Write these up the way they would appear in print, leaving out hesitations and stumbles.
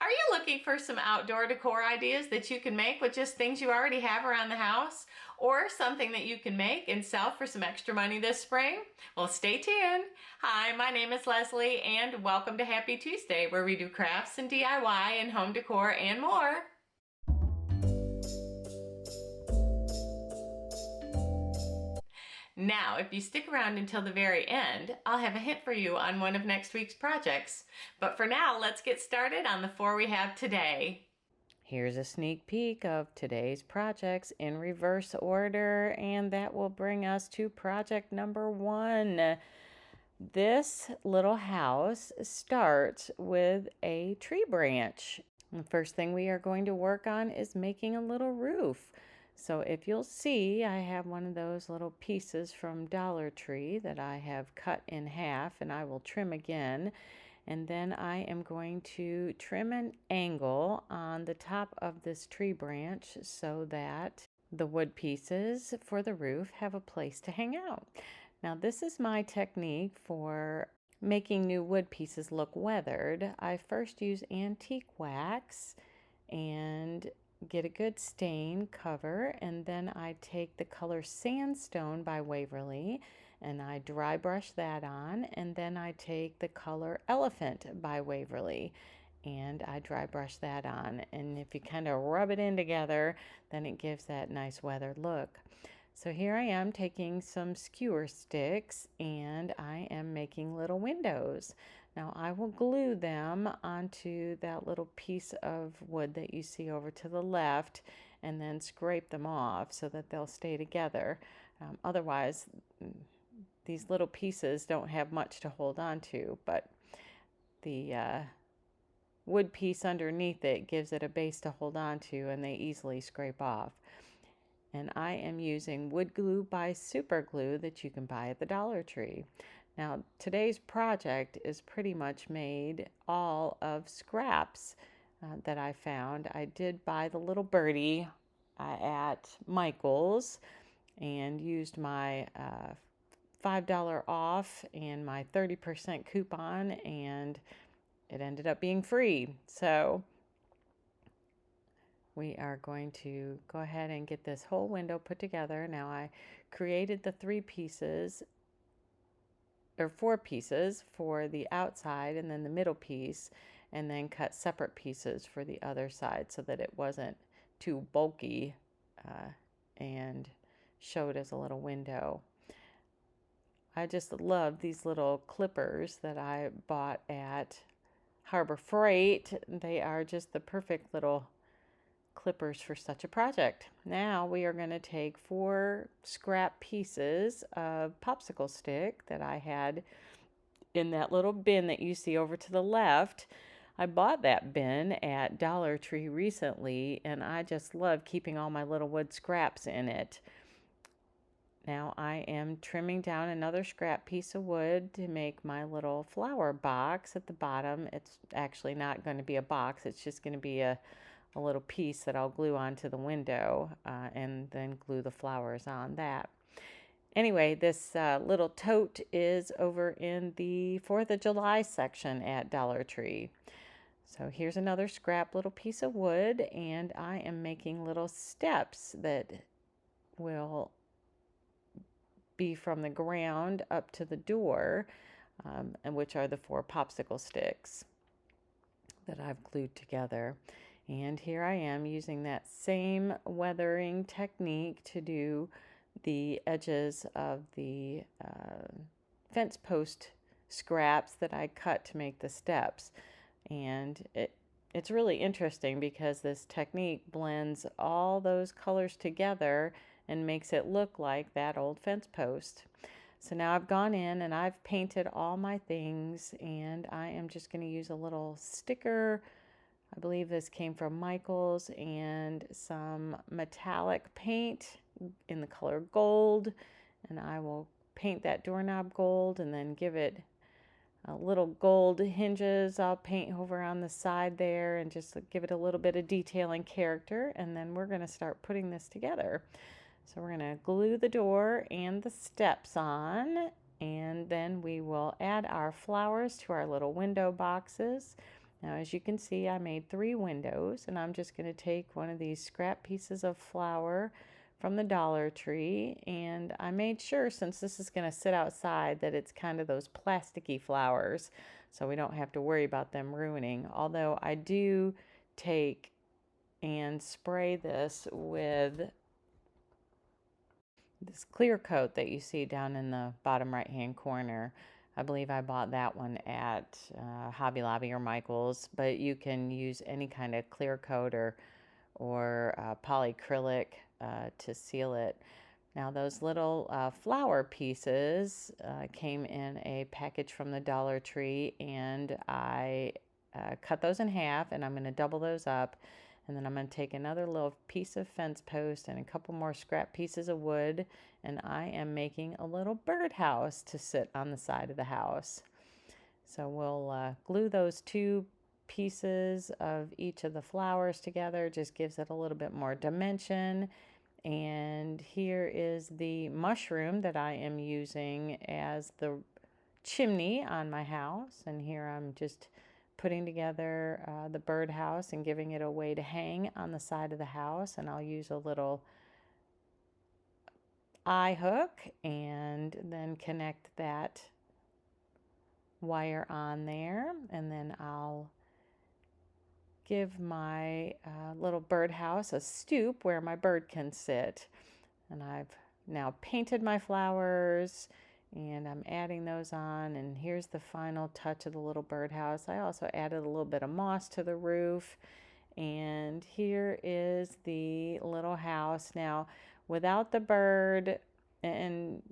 Are you looking for some outdoor decor ideas that you can make with just things you already have around the house? Or something that you can make and sell for some extra money this spring? Well, stay tuned. Hi, my name is Leslie and welcome to Happy Tuesday, where we do crafts and DIY and home decor and more. Now, if you stick around until the very end, I'll have a hint for you on one of next week's projects. But for now, let's get started on the 4 we have today. Here's a sneak peek of today's projects in reverse order, and that will bring us to project number 1. This little house starts with a tree branch. The first thing we are going to work on is making a little roof. So if you'll see, I have one of those little pieces from Dollar Tree that I have cut in half, and I will trim again. And then I am going to trim an angle on the top of this tree branch so that the wood pieces for the roof have a place to hang out. Now this is my technique for making new wood pieces look weathered. I first use antique wax and get a good stain cover, and then I take the color Sandstone by Waverly and I dry brush that on, and then I take the color Elephant by Waverly and I dry brush that on, and if you kind of rub it in together, then it gives that nice weathered look. So here I am taking some skewer sticks and I am making little windows. Now I will glue them onto that little piece of wood that you see over to the left and then scrape them off so that they'll stay together. Otherwise, these little pieces don't have much to hold on to, but the wood piece underneath it gives it a base to hold on to, and they easily scrape off. And I am using wood glue by Super Glue that you can buy at the Dollar Tree. Now today's project is pretty much made all of scraps that I found. I did buy the little birdie at Michael's and used my $5 off and my 30% coupon, and it ended up being free. So we are going to go ahead and get this whole window put together. Now I created the 4 pieces for the outside and then the middle piece, and then cut separate pieces for the other side so that it wasn't too bulky and showed as a little window. I just love these little clippers that I bought at Harbor Freight. They are just the perfect little clippers for such a project. Now we are going to take 4 scrap pieces of popsicle stick that I had in that little bin that you see over to the left. I bought that bin at Dollar Tree recently, and I just love keeping all my little wood scraps in it. Now I am trimming down another scrap piece of wood to make my little flower box at the bottom. It's actually not going to be a box, it's just going to be a little piece that I'll glue onto the window and then glue the flowers on that. Anyway, this little tote is over in the 4th of July section at Dollar Tree. So here's another scrap little piece of wood, and I am making little steps that will be from the ground up to the door, and which are the 4 popsicle sticks that I've glued together. And here I am using that same weathering technique to do the edges of the fence post scraps that I cut to make the steps. And it's really interesting because this technique blends all those colors together and makes it look like that old fence post. So now I've gone in and I've painted all my things, and I am just going to use a little sticker. I believe this came from Michael's, and some metallic paint in the color gold, and I will paint that doorknob gold and then give it little gold hinges. I'll paint over on the side there and just give it a little bit of detail and character, and then we're going to start putting this together. So we're going to glue the door and the steps on, and then we will add our flowers to our little window boxes. Now, as you can see, I made 3 windows, and I'm just going to take one of these scrap pieces of flour from the Dollar Tree, and I made sure, since this is going to sit outside, that it's kind of those plasticky flowers, so we don't have to worry about them ruining. Although I do take and spray this with this clear coat that you see down in the bottom right hand corner. I believe I bought that one at Hobby Lobby or Michael's, but you can use any kind of clear coat or polyacrylic to seal it. Now those little flower pieces came in a package from the Dollar Tree, and I cut those in half, and I'm going to double those up, and then I'm going to take another little piece of fence post and a couple more scrap pieces of wood, and I am making a little birdhouse to sit on the side of the house. So we'll glue those 2 pieces of each of the flowers together. Just gives it a little bit more dimension. And here is the mushroom that I am using as the chimney on my house. And here I'm just putting together the birdhouse and giving it a way to hang on the side of the house. And I'll use a little eye hook and then connect that wire on there. And then I'll give my little birdhouse a stoop where my bird can sit. And I've now painted my flowers, and I'm adding those on, and here's the final touch of the little birdhouse. I also added a little bit of moss to the roof, and here is the little house. Now, without the bird, and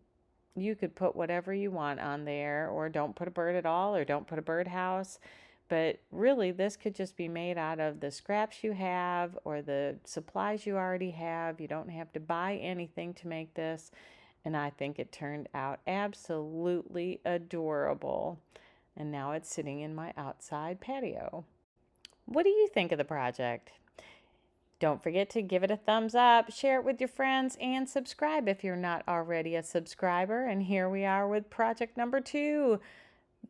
you could put whatever you want on there, or don't put a bird at all, or don't put a birdhouse. But really, this could just be made out of the scraps you have or the supplies you already have. You don't have to buy anything to make this. And I think it turned out absolutely adorable. And now it's sitting in my outside patio. What do you think of the project? Don't forget to give it a thumbs up, share it with your friends, and subscribe if you're not already a subscriber. And here we are with project number 2.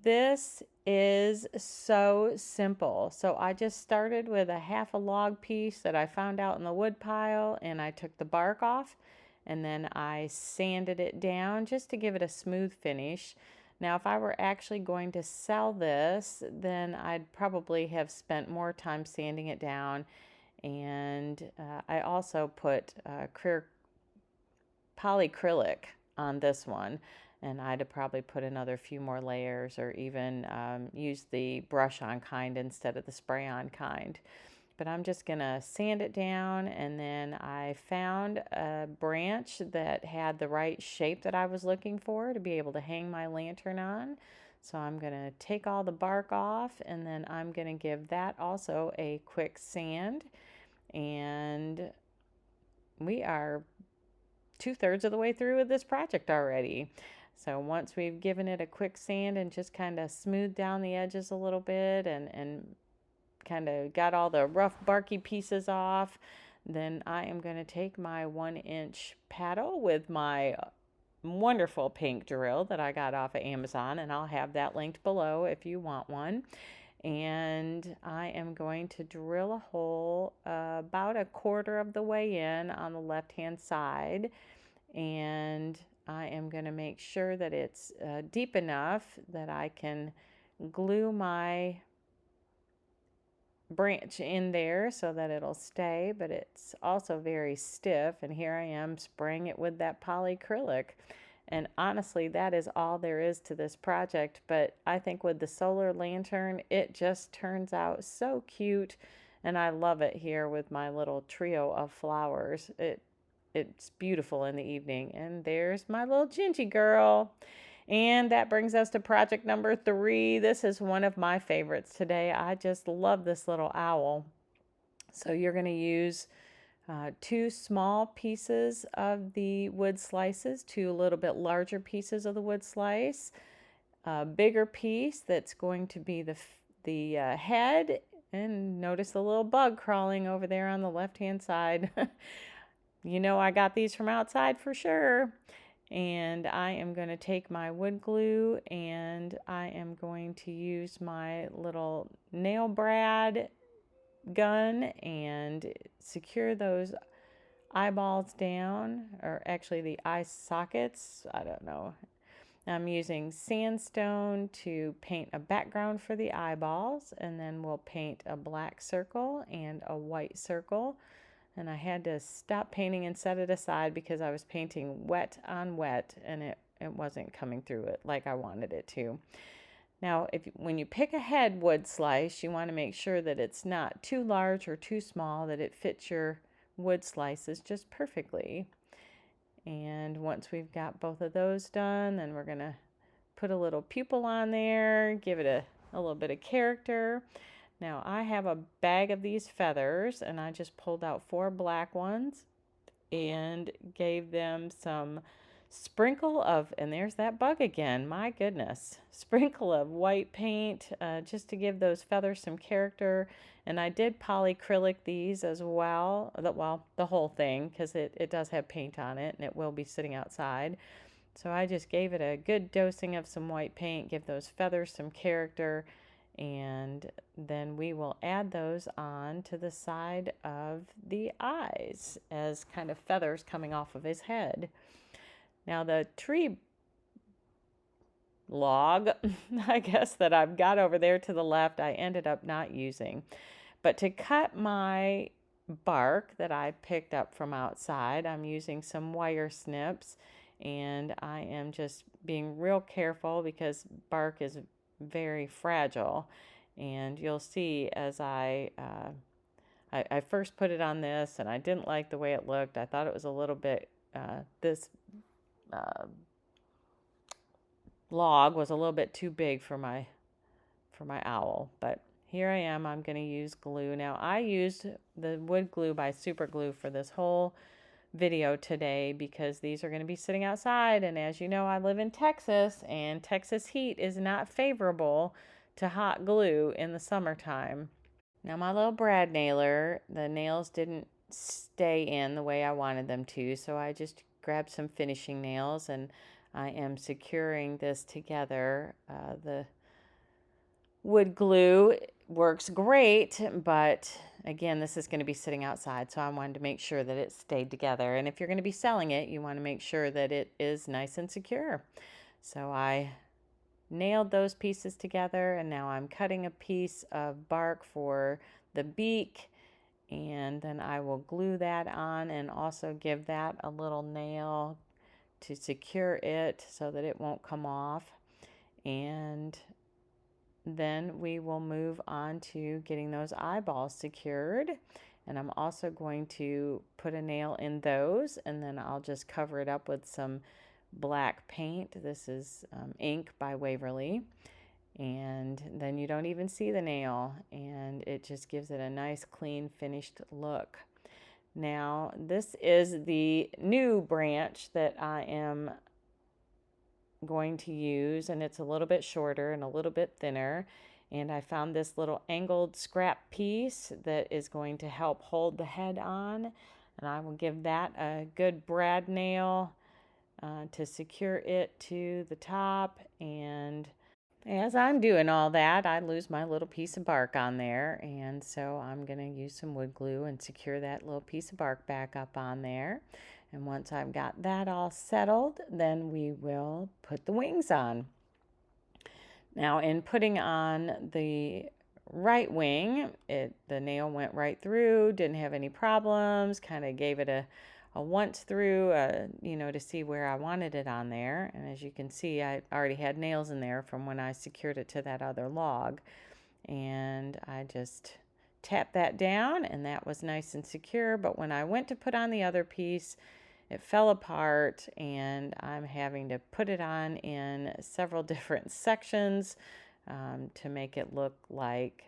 This is so simple. So I just started with a half a log piece that I found out in the wood pile, and I took the bark off, and then I sanded it down just to give it a smooth finish. Now, if I were actually going to sell this, then I'd probably have spent more time sanding it down. And I also put clear polyacrylic on this one, and I'd have probably put another few more layers, or even use the brush on kind instead of the spray on kind. But I'm just gonna sand it down, and then I found a branch that had the right shape that I was looking for to be able to hang my lantern on. So I'm gonna take all the bark off, and then I'm gonna give that also a quick sand. And we are 2/3 of the way through with this project already. So once we've given it a quick sand and just kind of smoothed down the edges a little bit, and kind of got all the rough barky pieces off, then I am going to take my 1-inch paddle with my wonderful pink drill that I got off of Amazon, and I'll have that linked below if you want one. And I am going to drill a hole about 1/4 of the way in on the left hand side, and I am going to make sure that it's deep enough that I can glue my branch in there so that it'll stay, but it's also very stiff. And here I am spraying it with that polyacrylic. And honestly, that is all there is to this project. But I think with the solar lantern, it just turns out so cute. And I love it here with my little trio of flowers. It's beautiful in the evening. And there's my little Gingy girl. And that brings us to project number 3. This is one of my favorites today. I just love this little owl. So you're going to use 2 small pieces of the wood slices, 2 little bit larger pieces of the wood slice, a bigger piece that's going to be the head, and notice the little bug crawling over there on the left hand side. You know, I got these from outside for sure. And I am going to take my wood glue and I am going to use my little nail brad gun and secure those eyeballs down, or actually the eye sockets. I don't know. I'm using sandstone to paint a background for the eyeballs, and then we'll paint a black circle and a white circle. And I had to stop painting and set it aside because I was painting wet on wet and it wasn't coming through it like I wanted it to. Now, when you pick a head wood slice, you want to make sure that it's not too large or too small, that it fits your wood slices just perfectly. And once we've got both of those done, then we're going to put a little pupil on there, give it a little bit of character. Now I have a bag of these feathers and I just pulled out 4 black ones and gave them some sprinkle of, and there's that bug again, my goodness, sprinkle of white paint just to give those feathers some character. And I did polyacrylic these as well, the whole thing, because it does have paint on it and it will be sitting outside. So I just gave it a good dosing of some white paint, give those feathers some character, and then we will add those on to the side of the eyes as kind of feathers coming off of his head. Now the tree log, I guess, that I've got over there to the left, I ended up not using. But to cut my bark that I picked up from outside, I'm using some wire snips, and I am just being real careful because bark is very fragile. And you'll see as I first put it on this and I didn't like the way it looked. I thought it was a little bit, this log was a little bit too big for my owl, but here I am. I'm going to use glue. Now I used the wood glue by Super Glue for this whole video today because these are going to be sitting outside, and as you know, I live in Texas and Texas heat is not favorable to hot glue in the summertime. Now my little brad nailer, the nails didn't stay in the way I wanted them to, so I just grabbed some finishing nails and I am securing this together. The wood glue works great, but again, this is going to be sitting outside, so I wanted to make sure that it stayed together. And if you're going to be selling it, you want to make sure that it is nice and secure. So I nailed those pieces together, and now I'm cutting a piece of bark for the beak, and then I will glue that on and also give that a little nail to secure it so that it won't come off. And then we will move on to getting those eyeballs secured, and I'm also going to put a nail in those, and then I'll just cover it up with some black paint. This is ink by Waverly, and then you don't even see the nail, and it just gives it a nice clean finished look. Now this is the new branch that I am going to use, and it's a little bit shorter and a little bit thinner, and I found this little angled scrap piece that is going to help hold the head on, and I will give that a good brad nail to secure it to the top. And as I'm doing all that, I lose my little piece of bark on there, and so I'm going to use some wood glue and secure that little piece of bark back up on there. And once I've got that all settled, then we will put the wings on. Now in putting on the right wing, the nail went right through, didn't have any problems, kind of gave it a once through, to see where I wanted it on there. And as you can see, I already had nails in there from when I secured it to that other log. And I just tapped that down, and that was nice and secure. But when I went to put on the other piece, it fell apart, and I'm having to put it on in several different sections to make it look like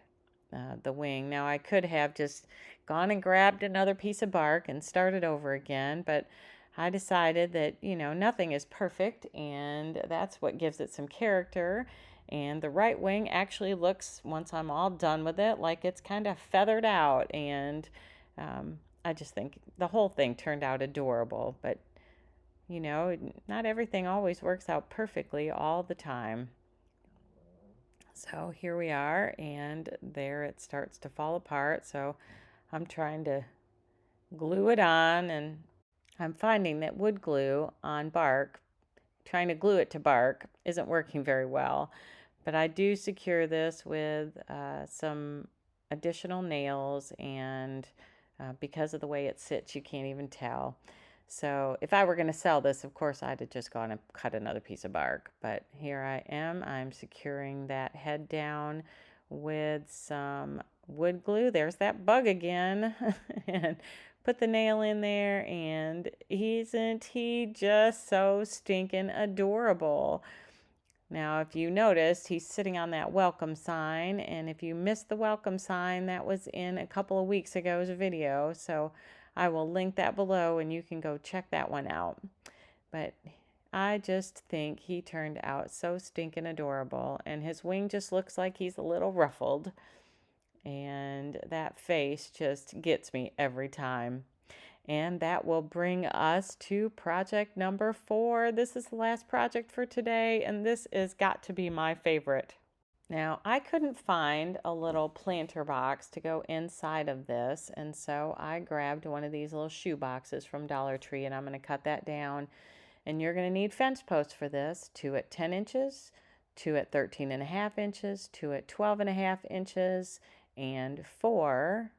the wing. Now I could have just gone and grabbed another piece of bark and started over again, but I decided that, nothing is perfect, and that's what gives it some character. And the right wing actually looks, once I'm all done with it, like it's kind of feathered out, and I just think the whole thing turned out adorable. But you know, not everything always works out perfectly all the time. So here we are, and there it starts to fall apart. So I'm trying to glue it on, and I'm finding that wood glue on bark, trying to glue it to bark, isn't working very well. But I do secure this with some additional nails, and because of the way it sits, you can't even tell. So if I were going to sell this, of course, I'd have just gone and cut another piece of bark. But here I am. I'm securing that head down with some wood glue. There's that bug again. And put the nail in there, and isn't he just so stinking adorable? Now, if you noticed, he's sitting on that welcome sign, and if you missed the welcome sign, that was in a couple of weeks ago's video, so I will link that below and you can go check that one out. But I just think he turned out so stinking adorable, and his wing just looks like he's a little ruffled, and that face just gets me every time. And that will bring us to project number 4. This is the last project for today, and this has got to be my favorite. Now, I couldn't find a little planter box to go inside of this, and so I grabbed one of these little shoe boxes from Dollar Tree, and I'm going to cut that down. And you're going to need fence posts for this, 2 at 10 inches, 2 at 13.5 inches, 2 at 12.5 inches, and 4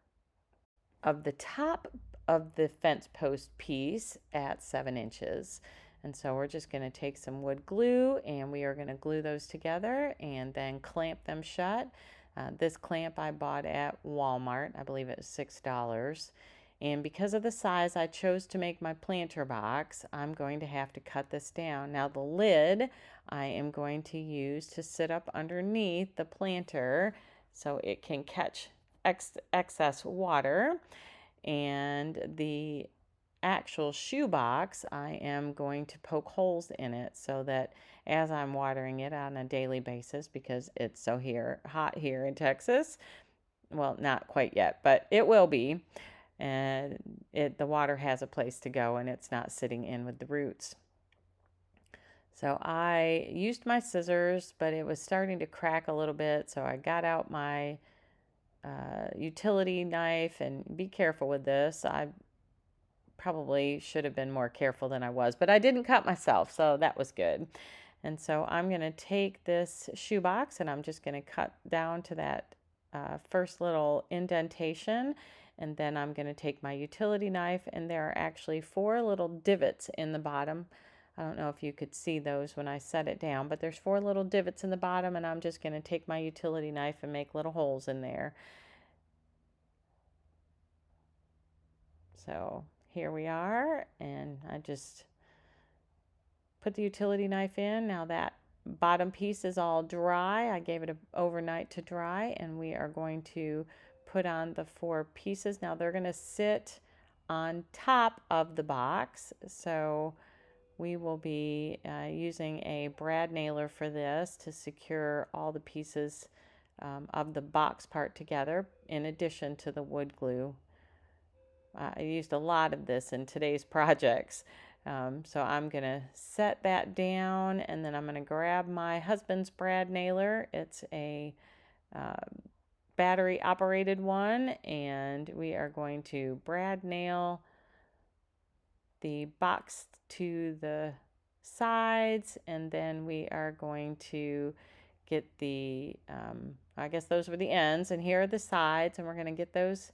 of the top of the fence post piece at 7 inches. And so we're just going to take some wood glue, and we are going to glue those together and then clamp them shut. This clamp I bought at Walmart. I believe it was $6. And because of the size I chose to make my planter box, I'm going to have to cut this down. Now the lid I am going to use to sit up underneath the planter so it can catch excess water. And the actual shoe box, I am going to poke holes in it so that as I'm watering it on a daily basis, because it's so hot here in Texas, well, not quite yet, but it will be, and the water has a place to go and it's not sitting in with the roots. So I used my scissors, but it was starting to crack a little bit, so I got out my utility knife, and be careful with this. I probably should have been more careful than I was, but I didn't cut myself, so that was good. And so I'm going to take this shoe box, and I'm just going to cut down to that first little indentation, and then I'm going to take my utility knife, and there are actually 4 little divots in the bottom. I don't know if you could see those when I set it down, but there's 4 little divots in the bottom, and I'm just going to take my utility knife and make little holes in there. So here we are, and I just put the utility knife in. Now that bottom piece is all dry. I gave it overnight to dry, and we are going to put on the 4 pieces. Now they're going to sit on top of the box, so we will be using a brad nailer for this to secure all the pieces of the box part together, in addition to the wood glue. I used a lot of this in today's projects. So I'm going to set that down, and then I'm going to grab my husband's brad nailer. It's a battery operated one, and we are going to brad nail the box to the sides, and then we are going to get the I guess those were the ends, and here are the sides, and we're going to get those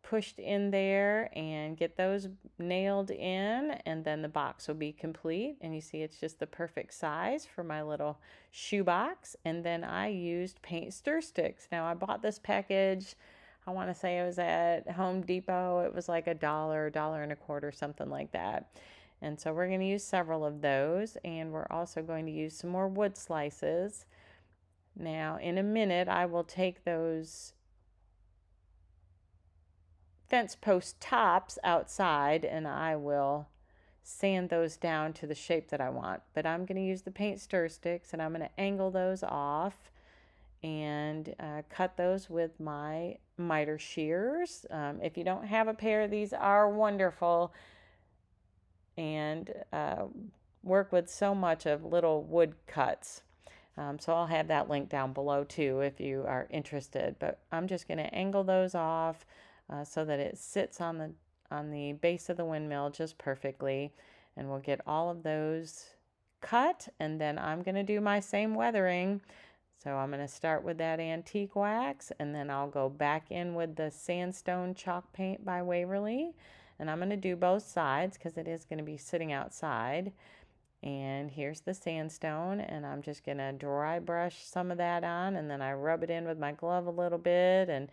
pushed in there and get those nailed in, and then the box will be complete. And you see it's just the perfect size for my little shoe box. And then I used paint stir sticks. Now I bought this package, I want to say it was at Home Depot. It was like $1, $1.25, something like that. And so we're going to use several of those, and we're also going to use some more wood slices. Now in a minute I will take those fence post tops outside, and I will sand those down to the shape that I want. But I'm going to use the paint stir sticks, and I'm going to angle those off and cut those with my miter shears. If you don't have a pair, these are wonderful. and work with so much of little wood cuts. So I'll have that link down below too if you are interested. But I'm just going to angle those off so that it sits on the base of the windmill just perfectly. And we'll get all of those cut, and then I'm going to do my same weathering. So I'm going to start with that antique wax, and then I'll go back in with the sandstone chalk paint by Waverly. And I'm going to do both sides because it is going to be sitting outside. And here's the sandstone, and I'm just going to dry brush some of that on, and then I rub it in with my glove a little bit and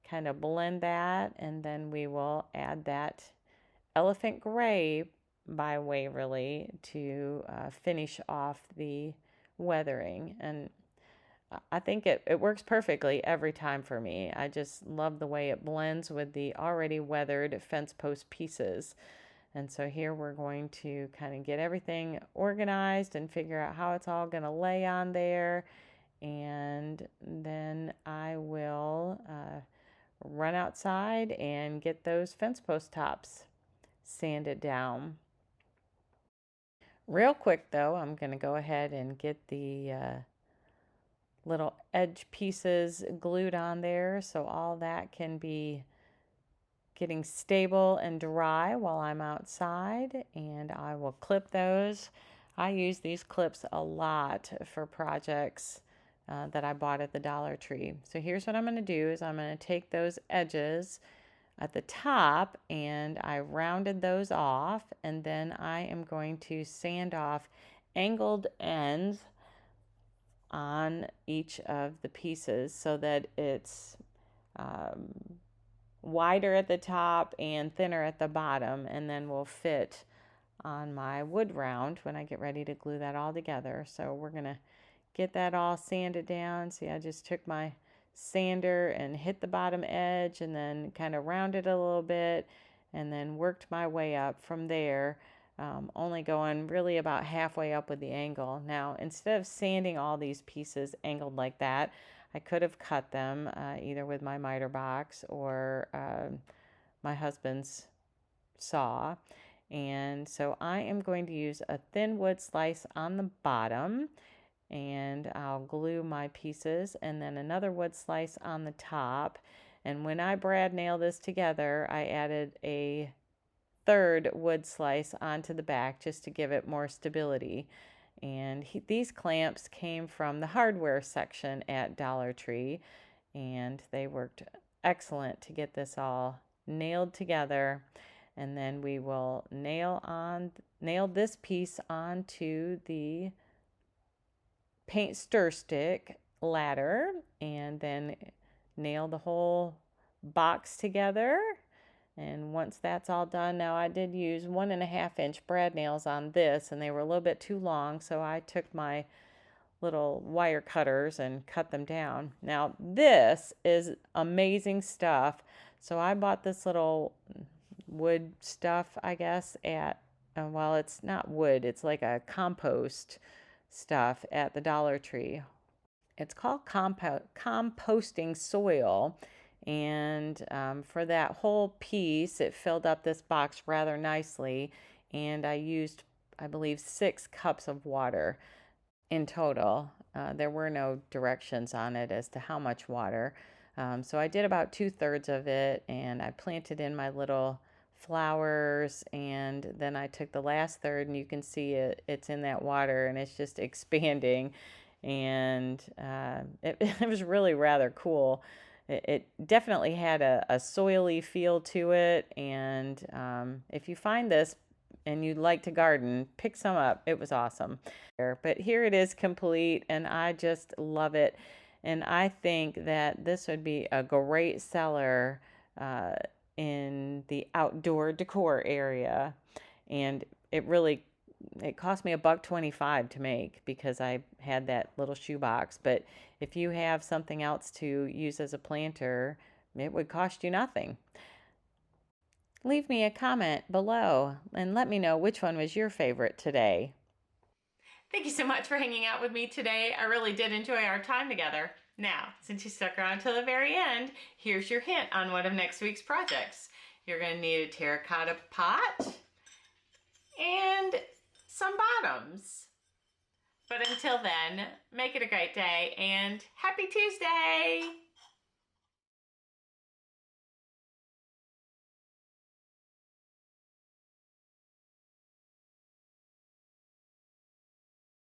kind of blend that, and then we will add that Elephant Gray by Waverly to finish off the weathering. And I think it works perfectly every time for me. I just love the way it blends with the already weathered fence post pieces. And so here we're going to kind of get everything organized and figure out how it's all going to lay on there. And then I will run outside and get those fence post tops sanded down. Real quick though, I'm going to go ahead and get the little edge pieces glued on there so all that can be getting stable and dry while I'm outside, and I will clip those. I use these clips a lot for projects that I bought at the Dollar Tree. So here's what I'm going to do is I'm going to take those edges at the top, and I rounded those off, and then I am going to sand off angled ends on each of the pieces so that it's wider at the top and thinner at the bottom, and then will fit on my wood round when I get ready to glue that all together. So we're gonna get that all sanded down. See, I just took my sander and hit the bottom edge and then kind of rounded a little bit and then worked my way up from there, only going really about halfway up with the angle. Now, instead of sanding all these pieces angled like that, I could have cut them either with my miter box or my husband's saw. And so I am going to use a thin wood slice on the bottom, and I'll glue my pieces, and then another wood slice on the top. And when I brad nail this together, I added a third wood slice onto the back just to give it more stability. And these clamps came from the hardware section at Dollar Tree, and they worked excellent to get this all nailed together. And then we will nail this piece onto the paint stir stick ladder, and then nail the whole box together. And once that's all done, now I did use 1.5-inch brad nails on this, and they were a little bit too long, so I took my little wire cutters and cut them down. Now this is amazing stuff. So I bought this little wood stuff, I guess, at, well, it's not wood, it's like a compost stuff at the Dollar Tree. It's called composting soil. And for that whole piece, it filled up this box rather nicely. And I used, I believe, 6 cups of water in total. There were no directions on it as to how much water. So I did about 2/3 of it, and I planted in my little flowers, and then I took the last third, and you can see it's in that water, and it's just expanding. And it was really rather cool. It definitely had a soily feel to it, and if you find this and you'd like to garden, pick some up. It was awesome. But here it is complete, and I just love it. And I think that this would be a great seller in the outdoor decor area. And it cost me $1.25 to make because I had that little shoebox. But if you have something else to use as a planter, it would cost you nothing. Leave me a comment below and let me know which one was your favorite today. Thank you so much for hanging out with me today. I really did enjoy our time together. Now, since you stuck around till the very end, here's your hint on one of next week's projects. You're going to need a terracotta pot and some bottoms. But until then, make it a great day and happy Tuesday!